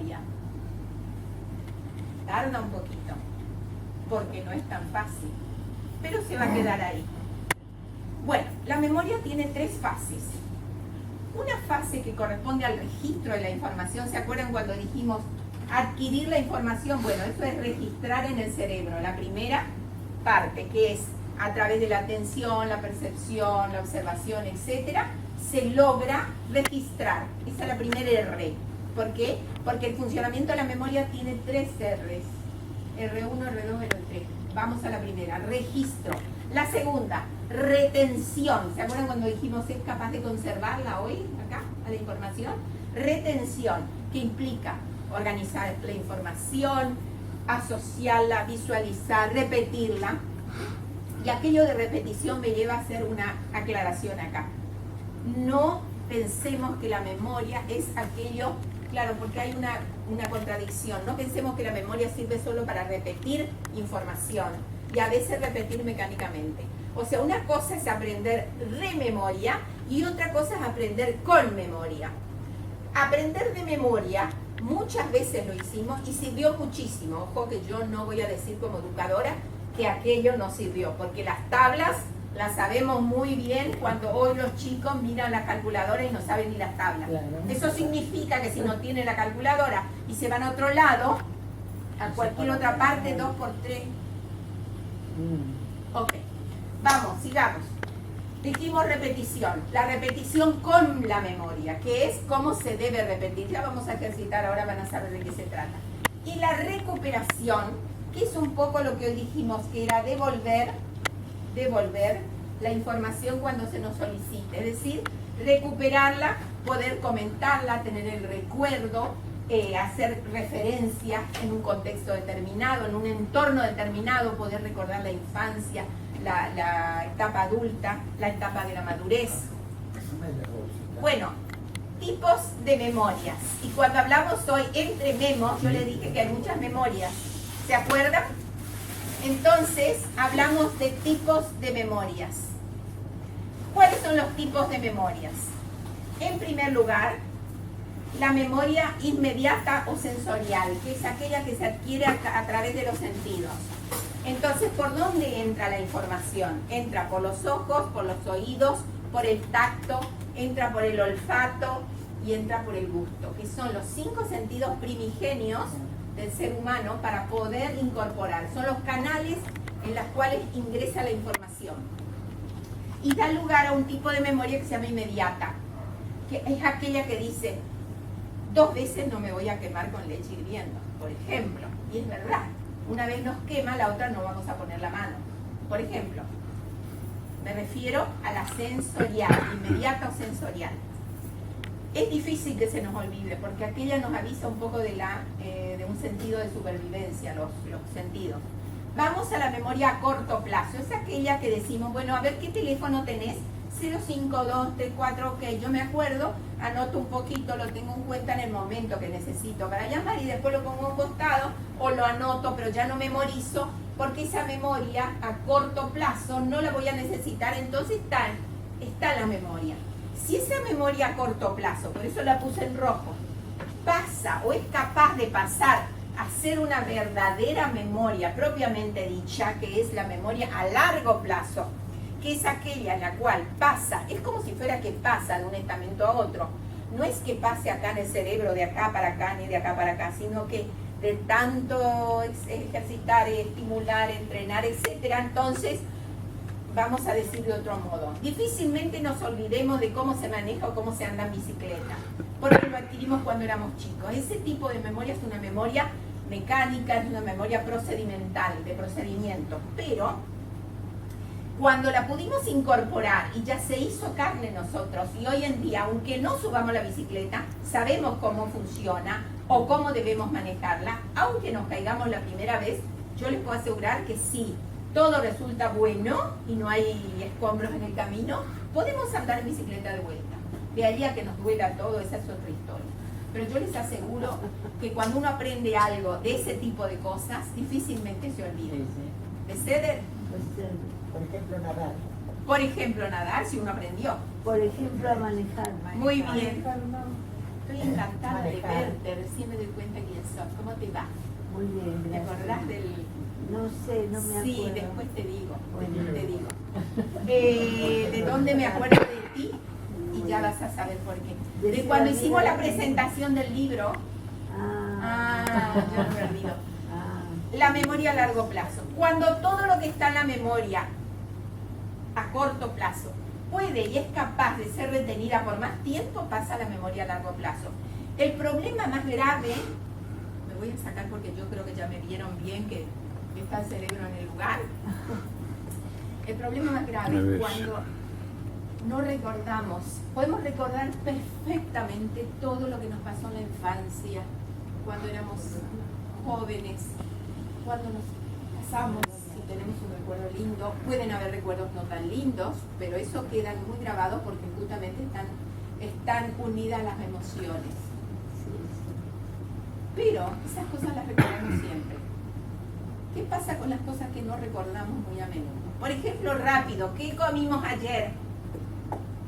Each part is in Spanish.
memoria? Tarda un poquito, porque no es tan fácil, pero se va a quedar ahí. Bueno, la memoria tiene 3 fases. Una fase que corresponde al registro de la información. ¿Se acuerdan cuando dijimos adquirir la información? Bueno, eso es registrar en el cerebro. La primera parte, que es a través de la atención, la percepción, la observación, etcétera, se logra registrar. Esa es la primera R. ¿Por qué? Porque el funcionamiento de la memoria tiene 3 R's. R1, R2, R3. Vamos a la primera, registro. La segunda, retención. ¿Se acuerdan cuando dijimos es capaz de conservarla hoy, acá, a la información? Retención, que implica organizar la información, asociarla, visualizar, repetirla. Y aquello de repetición me lleva a hacer una aclaración acá. No pensemos que la memoria es aquello, claro, porque hay una contradicción. No pensemos que la memoria sirve solo para repetir información y a veces repetir mecánicamente. O sea, una cosa es aprender de memoria y otra cosa es aprender con memoria. Aprender de memoria muchas veces lo hicimos y sirvió muchísimo. Ojo que yo no voy a decir como educadora que aquello no sirvió, porque las tablas las sabemos muy bien cuando hoy los chicos miran la calculadora y no saben ni las tablas. Claro. Eso significa que si no tienen la calculadora y se van a otro lado, a cualquier otra parte, 2 por 3. Ok, vamos, sigamos. Dijimos repetición, la repetición con la memoria, que es cómo se debe repetir. Ya vamos a ejercitar, ahora van a saber de qué se trata. Y la recuperación, que es un poco lo que hoy dijimos, que era devolver la información cuando se nos solicite, es decir, recuperarla, poder comentarla, tener el recuerdo, hacer referencia en un contexto determinado, en un entorno determinado, poder recordar la infancia, la etapa adulta, la etapa de la madurez. Bueno, tipos de memorias. Y cuando hablamos hoy entre memos, yo le dije que hay muchas memorias. ¿Se acuerdan? Entonces, hablamos de tipos de memorias. ¿Cuáles son los tipos de memorias? En primer lugar, la memoria inmediata o sensorial, que es aquella que se adquiere a través de los sentidos. Entonces, ¿por dónde entra la información? Entra por los ojos, por los oídos, por el tacto, entra por el olfato y entra por el gusto, que son los 5 sentidos primigenios del ser humano para poder incorporar. Son los canales en los cuales ingresa la información. Y da lugar a un tipo de memoria que se llama inmediata, que es aquella que dice, 2 veces no me voy a quemar con leche hirviendo, por ejemplo. Y es verdad, una vez nos quema, la otra no vamos a poner la mano. Por ejemplo, me refiero a la sensorial, inmediata o sensorial. Es difícil que se nos olvide, porque aquella nos avisa un poco de un sentido de supervivencia, los sentidos. Vamos a la memoria a corto plazo, es aquella que decimos, bueno, a ver qué teléfono tenés, 05234, ok, yo me acuerdo, anoto un poquito, lo tengo en cuenta en el momento que necesito para llamar y después lo pongo a un costado o lo anoto, pero ya no memorizo, porque esa memoria a corto plazo no la voy a necesitar, entonces está la memoria. Si esa memoria a corto plazo, por eso la puse en rojo, pasa o es capaz de pasar a ser una verdadera memoria propiamente dicha, que es la memoria a largo plazo, que es aquella en la cual pasa, es como si fuera que pasa de un estamento a otro, no es que pase acá en el cerebro de acá para acá ni de acá para acá, sino que de tanto ejercitar, estimular, entrenar, etcétera, entonces vamos a decir de otro modo, difícilmente nos olvidemos de cómo se maneja o cómo se anda en bicicleta, porque lo adquirimos cuando éramos chicos. Ese tipo de memoria es una memoria mecánica, es una memoria procedimental, de procedimiento, pero cuando la pudimos incorporar y ya se hizo carne en nosotros, y hoy en día, aunque no subamos la bicicleta, sabemos cómo funciona o cómo debemos manejarla, aunque nos caigamos la primera vez, yo les puedo asegurar que sí, todo resulta bueno y no hay escombros en el camino, podemos andar en bicicleta de vuelta. De allí a que nos duela todo, esa es otra historia. Pero yo les aseguro que cuando uno aprende algo de ese tipo de cosas, difícilmente se olvida. ¿De ceder? Por ejemplo, nadar. Por ejemplo, nadar, si uno aprendió. Por ejemplo, a manejar. Muy bien. Estoy encantada de verte, recién me doy cuenta te va? Muy bien, ¿Te gracias. acordás del...? No sé, no me acuerdo. Sí, después te digo, Bueno. te digo. ¿De dónde me acuerdo de ti? Y ya vas a saber por qué. De cuando hicimos la presentación del libro. Yo no me olvido. La memoria a largo plazo. Cuando todo lo que está en la memoria a corto plazo puede y es capaz de ser retenida por más tiempo, pasa a la memoria a largo plazo. El problema más grave, me voy a sacar porque yo creo que ya me vieron bien que está el cerebro en el lugar. El problema más grave es cuando no recordamos. Podemos recordar perfectamente todo lo que nos pasó en la infancia, cuando éramos jóvenes, cuando nos casamos, si tenemos un recuerdo lindo. Pueden haber recuerdos no tan lindos, pero eso queda muy grabado porque justamente están unidas las emociones. Pero esas cosas las recordamos siempre. ¿Qué pasa con las cosas que no recordamos muy a menudo? Por ejemplo, rápido, ¿qué comimos ayer?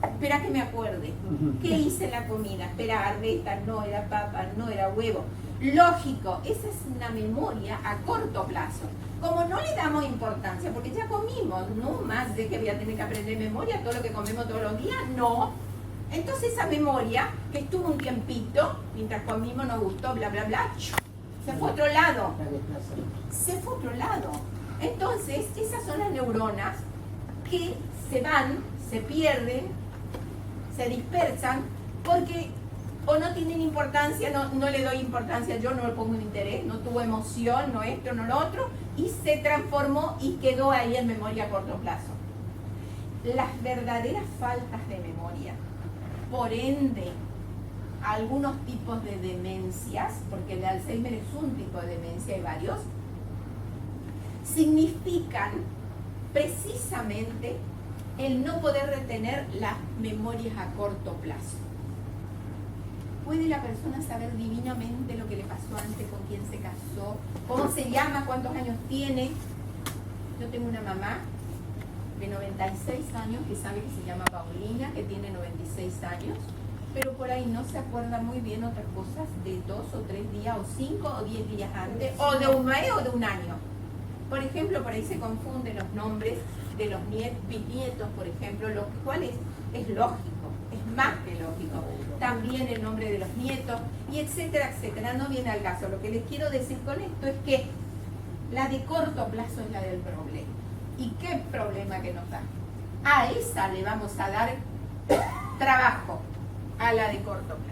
Espera que me acuerde. ¿Qué hice en la comida? Espera, arvejas, no era papa, no era huevo. Lógico, esa es una memoria a corto plazo. Como no le damos importancia, porque ya comimos, no más de que voy a tener que aprender memoria todo lo que comemos todos los días, no. Entonces esa memoria, que estuvo un tiempito, mientras comimos nos gustó, bla, bla, bla, se fue a otro lado. Se fue a otro lado. Entonces, esas son las neuronas que se van, se pierden, se dispersan, porque o no tienen importancia, no le doy importancia, yo no le pongo un interés, no tuvo emoción, no esto, no lo otro, y se transformó y quedó ahí en memoria a corto plazo. Las verdaderas faltas de memoria, por ende, algunos tipos de demencias, porque el Alzheimer es un tipo de demencia, hay varios, significan precisamente el no poder retener las memorias a corto plazo. ¿Puede la persona saber divinamente lo que le pasó antes, con quién se casó, cómo se llama, cuántos años tiene? Yo tengo una mamá de 96 años que sabe que se llama Paulina, que tiene 96 años, pero por ahí no se acuerda muy bien otras cosas de 2 o 3 días, o 5 o 10 días antes, o de un mes o de un año. Por ejemplo, por ahí se confunden los nombres de los bisnietos, por ejemplo, lo cual es lógico, es más que lógico. También el nombre de los nietos, y etcétera, etcétera. No viene al caso. Lo que les quiero decir con esto es que la de corto plazo es la del problema. ¿Y qué problema que nos da? A esa le vamos a dar trabajo, a la de corto plazo.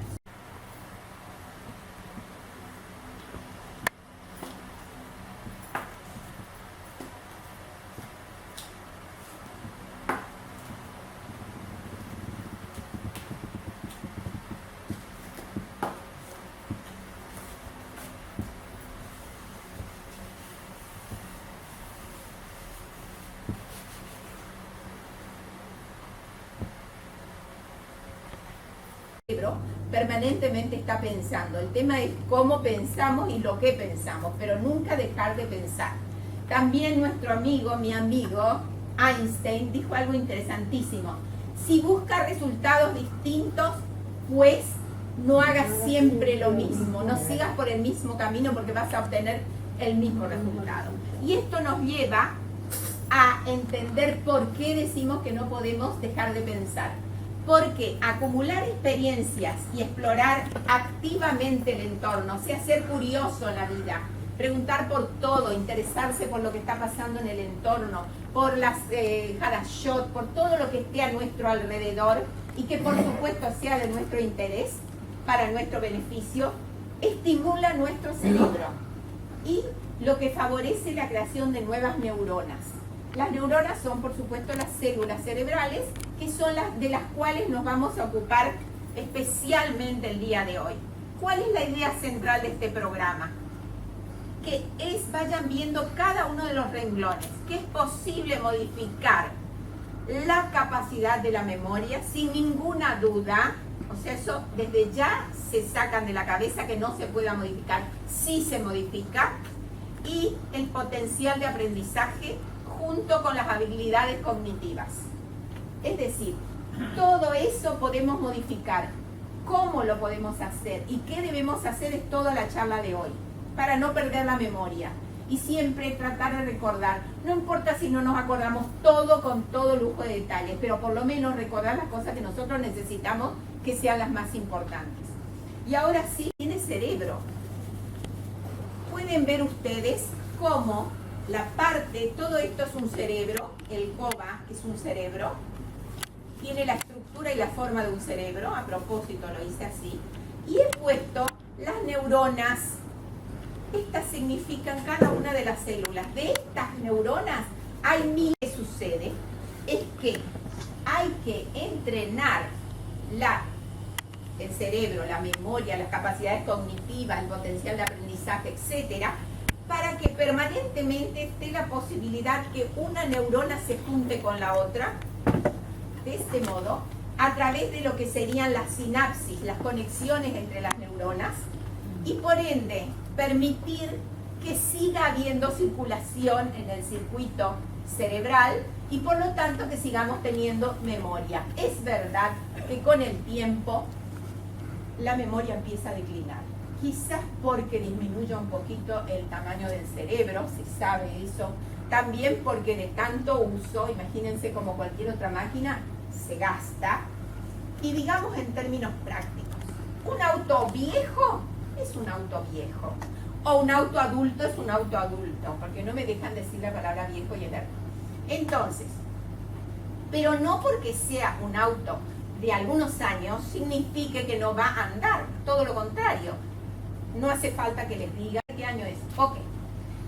Permanentemente está pensando. El tema es cómo pensamos y lo que pensamos, pero nunca dejar de pensar. También nuestro amigo, mi amigo Einstein, dijo algo interesantísimo. Si buscas resultados distintos, pues no hagas siempre lo mismo, no sigas por el mismo camino porque vas a obtener el mismo resultado. Y esto nos lleva a entender por qué decimos que no podemos dejar de pensar. Porque acumular experiencias y explorar activamente el entorno, o sea, ser curioso en la vida, preguntar por todo, interesarse por lo que está pasando en el entorno, por las harashot, por todo lo que esté a nuestro alrededor y que por supuesto sea de nuestro interés, para nuestro beneficio, estimula nuestro cerebro y lo que favorece la creación de nuevas neuronas. Las neuronas son, por supuesto, las células cerebrales, que son las de las cuales nos vamos a ocupar especialmente el día de hoy. ¿Cuál es la idea central de este programa? Que vayan viendo cada uno de los renglones, que es posible modificar la capacidad de la memoria sin ninguna duda. O sea, eso desde ya se sacan de la cabeza que no se pueda modificar, sí se modifica, y el potencial de aprendizaje junto con las habilidades cognitivas. Es decir, todo eso podemos modificar. ¿Cómo lo podemos hacer? ¿Y qué debemos hacer? Es toda la charla de hoy. para no perder la memoria. Y siempre tratar de recordar. No importa si no nos acordamos todo con todo lujo de detalles, pero por lo menos recordar las cosas que nosotros necesitamos que sean las más importantes. Y ahora sí, tiene cerebro. Pueden ver ustedes cómo la parte, todo esto es un cerebro, el GOBA es un cerebro, tiene la estructura y la forma de un cerebro, a propósito lo hice así, y he puesto las neuronas. Estas significan cada una de las células. De estas neuronas hay miles. Lo que sucede es que hay que entrenar el cerebro, la memoria, las capacidades cognitivas, el potencial de aprendizaje, etcétera, para que permanentemente esté la posibilidad que una neurona se junte con la otra, de este modo, a través de lo que serían las sinapsis, las conexiones entre las neuronas, y por ende permitir que siga habiendo circulación en el circuito cerebral y por lo tanto que sigamos teniendo memoria. Es verdad que con el tiempo la memoria empieza a declinar, quizás porque disminuye un poquito el tamaño del cerebro, se sabe eso, también porque de tanto uso, imagínense como cualquier otra máquina, se gasta. Y digamos en términos prácticos, un auto viejo es un auto viejo, o un auto adulto es un auto adulto, porque no me dejan decir la palabra viejo y eterno. Entonces, pero no porque sea un auto de algunos años signifique que no va a andar, todo lo contrario. No hace falta que les diga qué año es. Ok,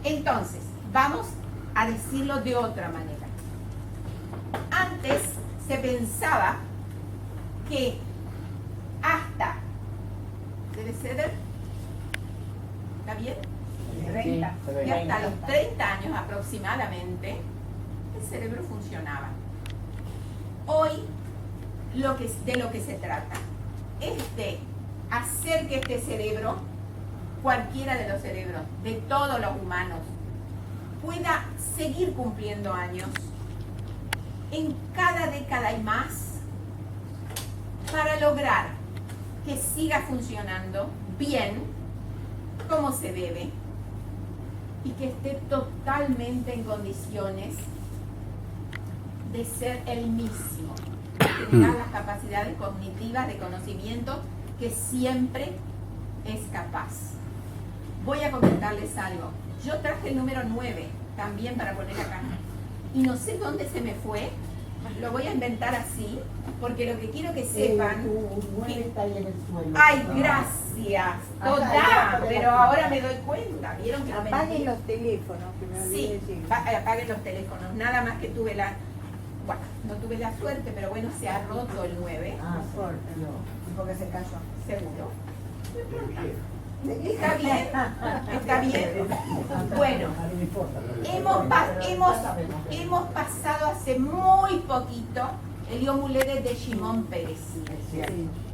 entonces, vamos a decirlo de otra manera. Antes se pensaba que hasta, debe ser, ¿está bien? 30. Y hasta los 30 años aproximadamente, el cerebro funcionaba. Hoy, de lo que se trata es de hacer que este cerebro, cualquiera de los cerebros, de todos los humanos, pueda seguir cumpliendo años en cada década y más para lograr que siga funcionando bien, como se debe, y que esté totalmente en condiciones de ser el mismo, de tener las capacidades cognitivas de conocimiento que siempre es capaz. Voy a comentarles algo. Yo traje el número 9 también para poner acá. Y no sé dónde se me fue. Lo voy a inventar así, porque lo que quiero que sepan... Está ahí en el suelo. ¡Ay, gracias! Total, pero ahora me doy cuenta. ¿Vieron que lo Apaguen mentí? los teléfonos, que me olvidé Sí, decir. apaguen los teléfonos. Nada más que tuve la... Bueno, no tuve la suerte, pero bueno, se ha roto el 9. Ah, no, porque se cayó. Seguro. Está bien, está bien. Bueno, hemos pasado hace muy poquito el Yomulede de Shimon Pérez.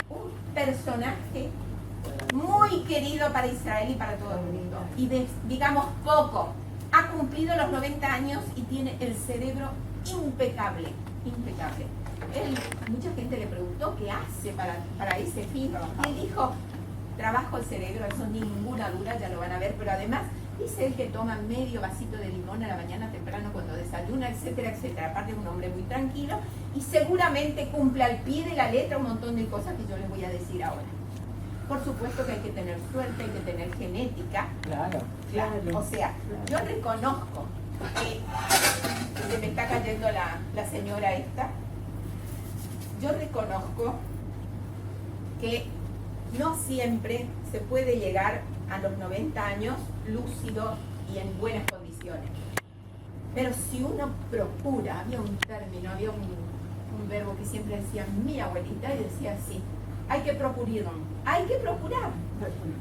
Un personaje muy querido para Israel y para todo el mundo. Y digamos poco. Ha cumplido los 90 años y tiene el cerebro impecable, impecable. Mucha gente le preguntó qué hace para ese fin. Y él dijo, trabajo el cerebro, eso ninguna duda, ya lo van a ver, pero además dice él que toma medio vasito de limón a la mañana temprano cuando desayuna, etcétera, etcétera. Aparte es un hombre muy tranquilo y seguramente cumple al pie de la letra un montón de cosas que yo les voy a decir ahora. Por supuesto que hay que tener suerte, hay que tener genética. Claro. O sea, yo reconozco que se me está cayendo la señora esta. Yo reconozco que no siempre se puede llegar a los 90 años lúcido y en buenas condiciones. Pero si uno procura, había un término, había un verbo que siempre decía mi abuelita y decía así, hay que procurar, hay que procurar.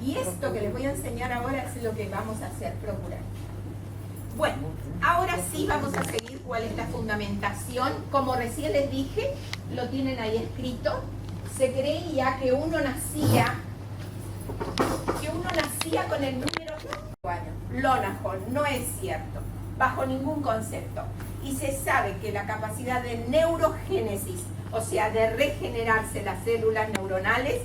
Y esto que les voy a enseñar ahora es lo que vamos a hacer, procurar. Bueno, ahora sí vamos a seguir cuál es la fundamentación. Como recién les dije, lo tienen ahí escrito. Se creía que uno nacía con el número 5 años. Lonajon, no es cierto, bajo ningún concepto. Y se sabe que la capacidad de neurogénesis, o sea, de regenerarse las células neuronales,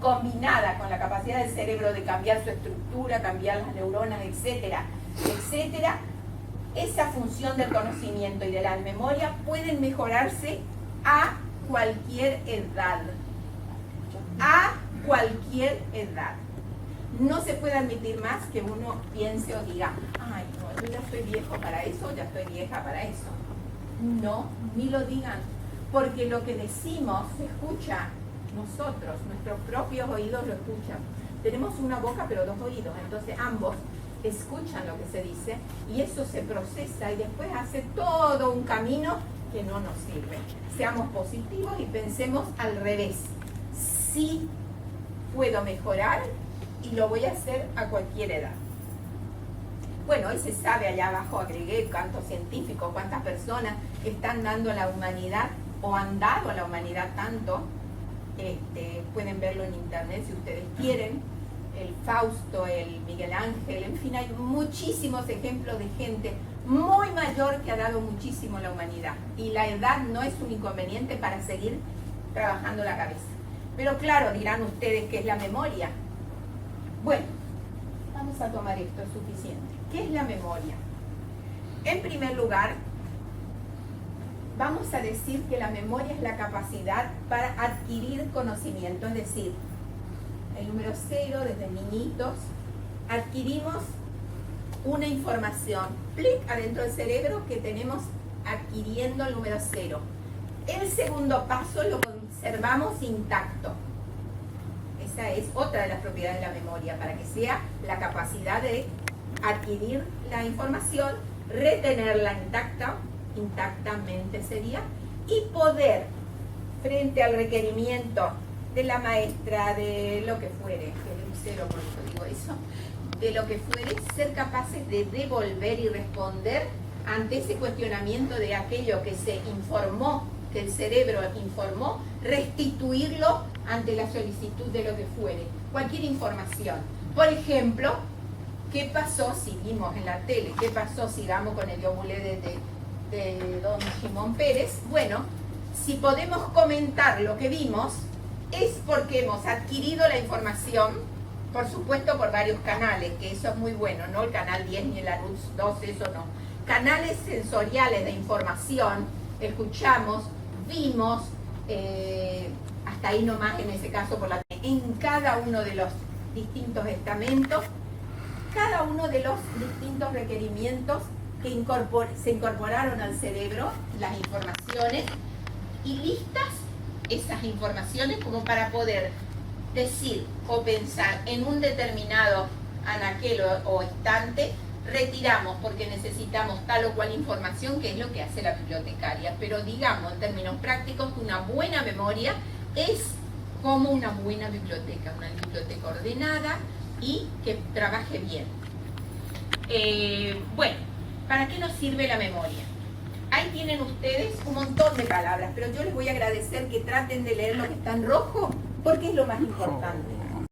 combinada con la capacidad del cerebro de cambiar su estructura, cambiar las neuronas, etcétera, etcétera, esa función del conocimiento y de la memoria pueden mejorarse a cualquier edad. A cualquier edad. No se puede admitir más que uno piense o diga, ay, no, yo ya estoy viejo para eso, ya estoy vieja para eso. No, ni lo digan, porque lo que decimos se escucha nosotros, nuestros propios oídos lo escuchan. Tenemos una boca pero dos oídos, entonces ambos escuchan lo que se dice y eso se procesa y después hace todo un camino que no nos sirve. Seamos positivos y pensemos al revés. Sí puedo mejorar y lo voy a hacer a cualquier edad. Bueno, hoy se sabe, allá abajo agregué cuántos científicos, cuántas personas están dando a la humanidad o han dado a la humanidad tanto. Pueden verlo en internet si ustedes quieren. El Fausto, el Miguel Ángel, en fin, hay muchísimos ejemplos de gente muy mayor que ha dado muchísimo a la humanidad. Y la edad no es un inconveniente para seguir trabajando la cabeza. Pero claro, dirán ustedes, ¿qué es la memoria? Bueno, vamos a tomar esto, es suficiente. ¿Qué es la memoria? En primer lugar, vamos a decir que la memoria es la capacidad para adquirir conocimiento, es decir, el número 0, desde niñitos, adquirimos una información, plic, adentro del cerebro que tenemos adquiriendo el número 0. El segundo paso lo conservamos intacto. Esa es otra de las propiedades de la memoria, para que sea la capacidad de adquirir la información, retenerla intactamente sería, y poder, frente al requerimiento de la maestra, de lo que fuere, que es un 0 por eso digo eso, de lo que fuere, ser capaces de devolver y responder ante ese cuestionamiento de aquello que se informó, que el cerebro informó, restituirlo ante la solicitud de lo que fuere, cualquier información. Por ejemplo, ¿qué pasó si vimos en la tele? ¿Qué pasó si vamos con el yobulé de don Simón Pérez? Bueno, si podemos comentar lo que vimos, es porque hemos adquirido la información, por supuesto por varios canales, que eso es muy bueno, no el canal 10 ni el Aruz 2, eso no. Canales sensoriales de información, escuchamos, vimos, hasta ahí nomás en ese caso por la en cada uno de los distintos estamentos, cada uno de los distintos requerimientos que se incorporaron al cerebro, las informaciones, y listas esas informaciones como para poder decir o pensar en un determinado anaquel o instante, retiramos porque necesitamos tal o cual información, que es lo que hace la bibliotecaria. Pero digamos, en términos prácticos, que una buena memoria es como una buena biblioteca ordenada y que trabaje bien. Bueno, ¿para qué nos sirve la memoria? Ahí tienen ustedes un montón de palabras, pero yo les voy a agradecer que traten de leer lo que está en rojo, porque es lo más importante.